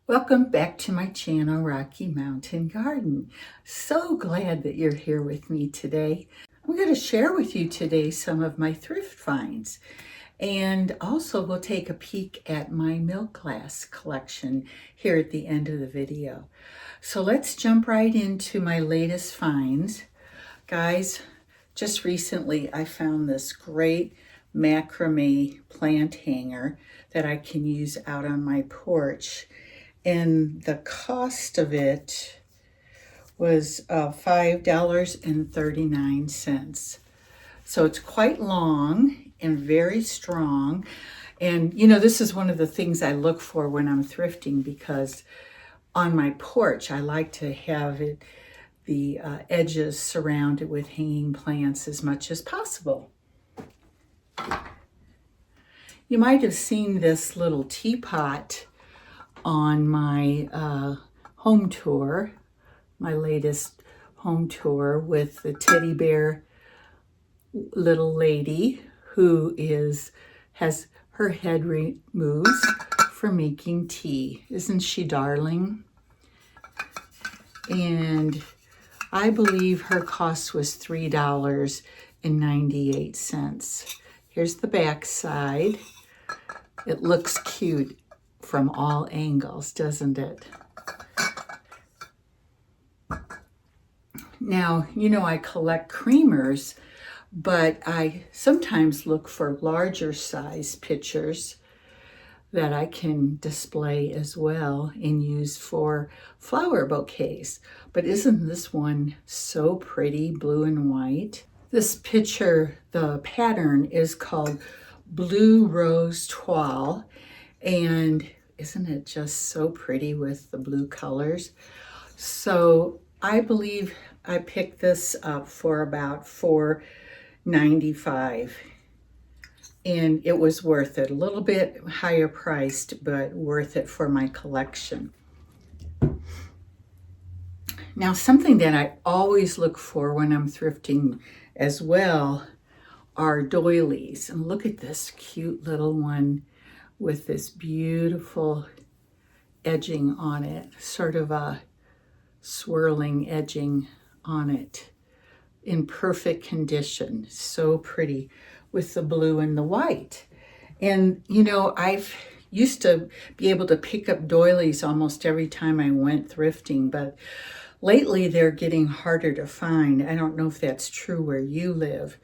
Welcome back to my channel, Rocky Mountain Garden. So glad that you're here with me today. I'm going to share with you today some of my thrift finds, and also we'll take a peek at my milk glass collection here at the end of the video. So let's jump right into my latest finds. Guys, just recently I found this great macrame plant hanger that I can use out on my porch. And the cost of it was $5.39. So it's quite long and very strong. And you know, this is one of the things I look for when I'm thrifting, because on my porch, I like to have the edges surrounded with hanging plants as much as possible. You might have seen this little teapot on my home tour, my latest home tour, with the teddy bear little lady who has her head removed for making tea. Isn't she darling? And I believe her cost was $3.98. Here's the back side. It looks cute from all angles, doesn't it? Now, you know, I collect creamers, but I sometimes look for larger size pictures that I can display as well and use for flower bouquets. But isn't this one so pretty, blue and white? This picture, the pattern is called Blue Rose Toile, and isn't it just so pretty with the blue colors? So I believe I picked this up for about $4.95, and it was worth it. A little bit higher priced, but worth it for my collection. Now, something that I always look for when I'm thrifting as well are doilies. And look at this cute little one with this beautiful edging on it, sort of a swirling edging on it, in perfect condition. So pretty with the blue and the white. And you know, I've used to be able to pick up doilies almost every time I went thrifting, but lately they're getting harder to find. I don't know if that's true where you live.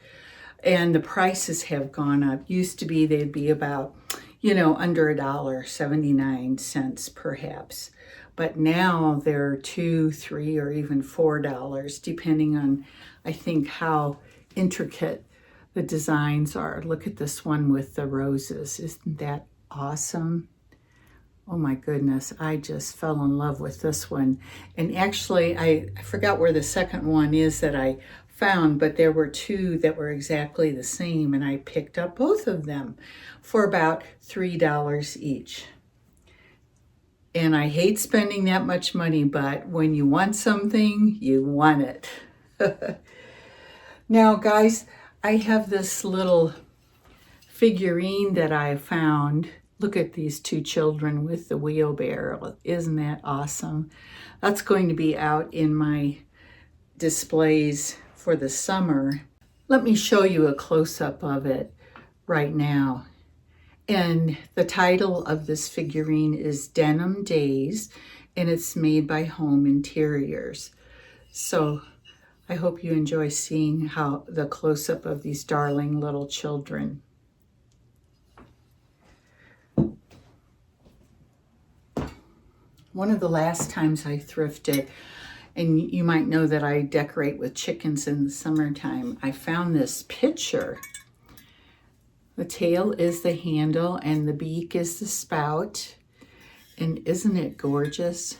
And the prices have gone up. Used to be they'd be about, you know, under $1.79 perhaps. But now they're $2, $3, or even $4, depending on, I think, how intricate the designs are. Look at this one with the roses. Isn't that awesome? Oh my goodness, I just fell in love with this one. And actually, I forgot where the second one is that I found, but there were two that were exactly the same, and I picked up both of them for about $3 each. And I hate spending that much money, but when you want something, you want it. Now, guys, I have this little figurine that I found. Look at these two children with the wheelbarrow. Isn't that awesome? That's going to be out in my displays for the summer. Let me show you a close-up of it right now. And the title of this figurine is Denim Days, and it's made by Home Interiors. So I hope you enjoy seeing how the close-up of these darling little children. One of the last times I thrifted, and you might know that I decorate with chickens in the summertime, I found this pitcher. The tail is the handle and the beak is the spout. And isn't it gorgeous?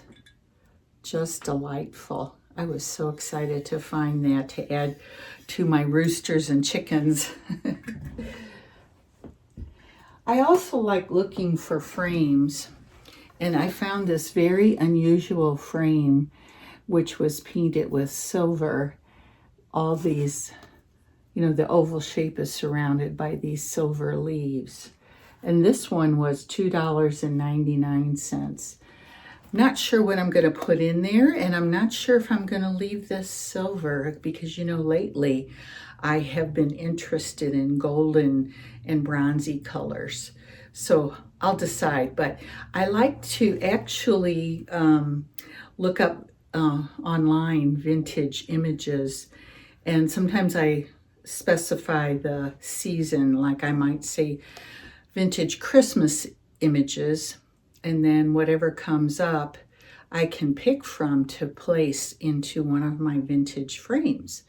Just delightful. I was so excited to find that to add to my roosters and chickens. I also like looking for frames, and I found this very unusual frame which was painted with silver. All these, you know, the oval shape is surrounded by these silver leaves. And this one was $2.99. Not sure what I'm going to put in there, and I'm not sure if I'm going to leave this silver because, you know, lately I have been interested in golden and bronzy colors. So I'll decide, but I like to actually look up online vintage images, and sometimes I specify the season, like I might say vintage Christmas images, and then whatever comes up I can pick from to place into one of my vintage frames.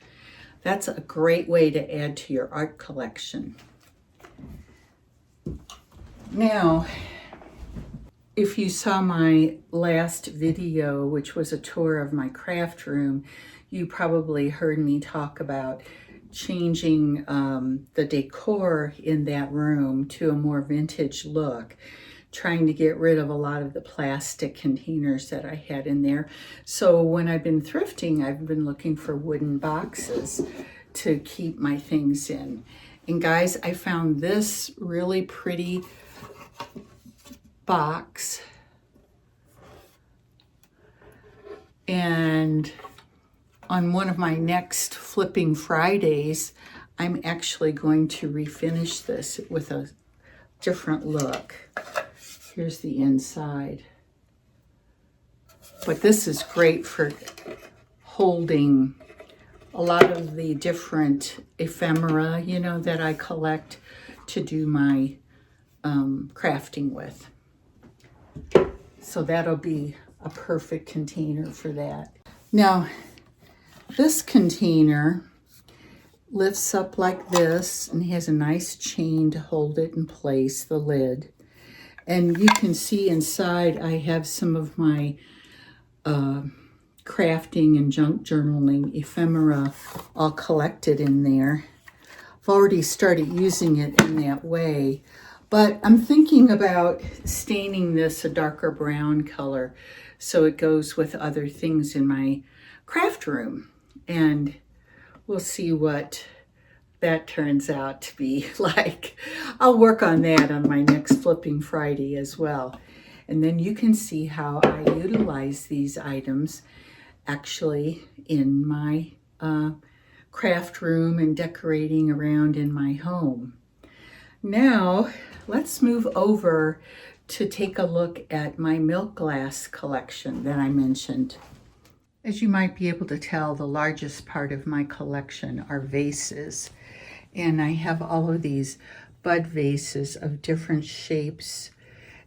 That's a great way to add to your art collection. Now, if you saw my last video, which was a tour of my craft room, you probably heard me talk about changing the decor in that room to a more vintage look, trying to get rid of a lot of the plastic containers that I had in there. So when I've been thrifting, I've been looking for wooden boxes to keep my things in. And guys, I found this really pretty box, and on one of my next Flipping Fridays, I'm actually going to refinish this with a different look. Here's the inside. But this is great for holding a lot of the different ephemera, you know, that I collect to do my crafting with. So that'll be a perfect container for that. Now, this container lifts up like this and has a nice chain to hold it in place, the lid. And you can see inside I have some of my crafting and junk journaling ephemera all collected in there. I've already started using it in that way, but I'm thinking about staining this a darker brown color so it goes with other things in my craft room. And we'll see what that turns out to be like. I'll work on that on my next Flipping Friday as well. And then you can see how I utilize these items actually in my craft room and decorating around in my home. Now, let's move over to take a look at my milk glass collection that I mentioned. As you might be able to tell, the largest part of my collection are vases. And I have all of these bud vases of different shapes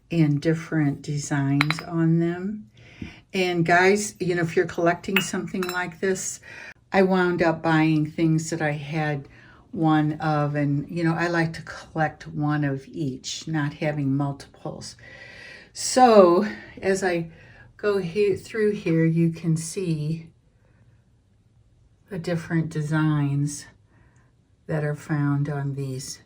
and different designs on them. And guys, you know, if you're collecting something like this, I wound up buying things that I had one of, and you know, I like to collect one of each, not having multiples. So as I go through here, you can see the different designs that are found on these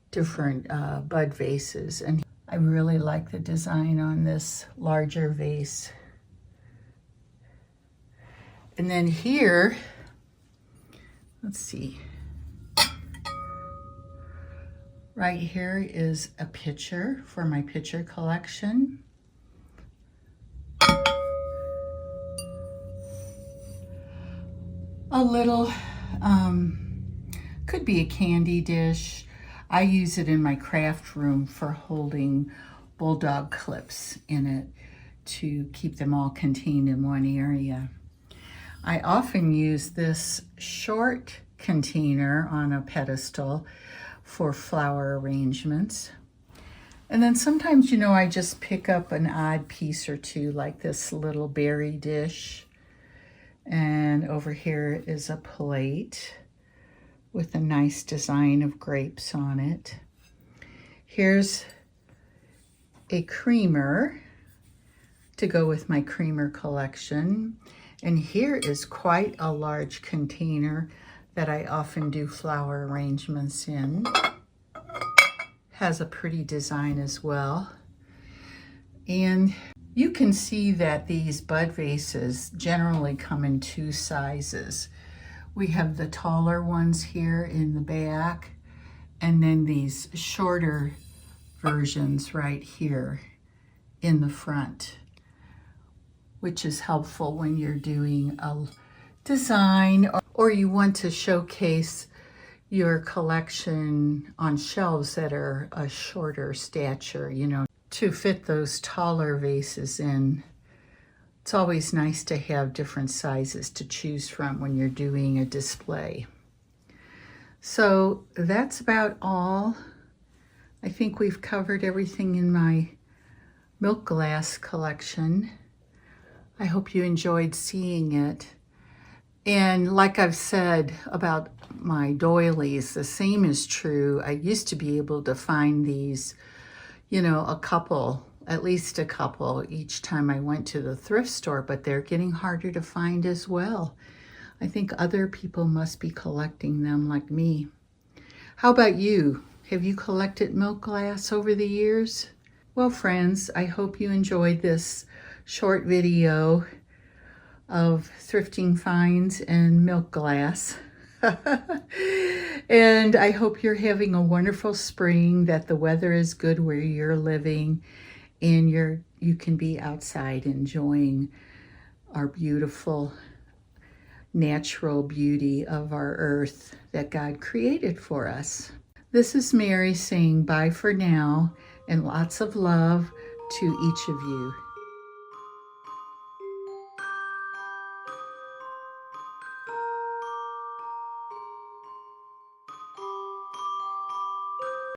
different bud vases. And I really like the design on this larger vase. And then here, let's see, right here is a pitcher for my pitcher collection. A little, could be a candy dish. I use it in my craft room for holding bulldog clips in it to keep them all contained in one area. I often use this short container on a pedestal for flower arrangements. And then sometimes, you know, I just pick up an odd piece or two, like this little berry dish. And over here is a plate with a nice design of grapes on it. Here's a creamer to go with my creamer collection. And here is quite a large container that I often do flower arrangements in. Has a pretty design as well. And you can see that these bud vases generally come in two sizes. We have the taller ones here in the back, and then these shorter versions right here in the front, which is helpful when you're doing a design or you want to showcase your collection on shelves that are a shorter stature, you know, to fit those taller vases in. It's always nice to have different sizes to choose from when you're doing a display. So that's about all. I think we've covered everything in my milk glass collection. I hope you enjoyed seeing it. And like I've said about my doilies, the same is true. I used to be able to find these, you know, at least a couple each time I went to the thrift store, but they're getting harder to find as well. I think other people must be collecting them like me. How about you? Have you collected milk glass over the years? Well, friends, I hope you enjoyed this short video of thrifting finds and milk glass. And I hope you're having a wonderful spring, that the weather is good where you're living, and you can be outside enjoying our beautiful natural beauty of our earth that God created for us. This is Mary saying bye for now, and lots of love to each of you.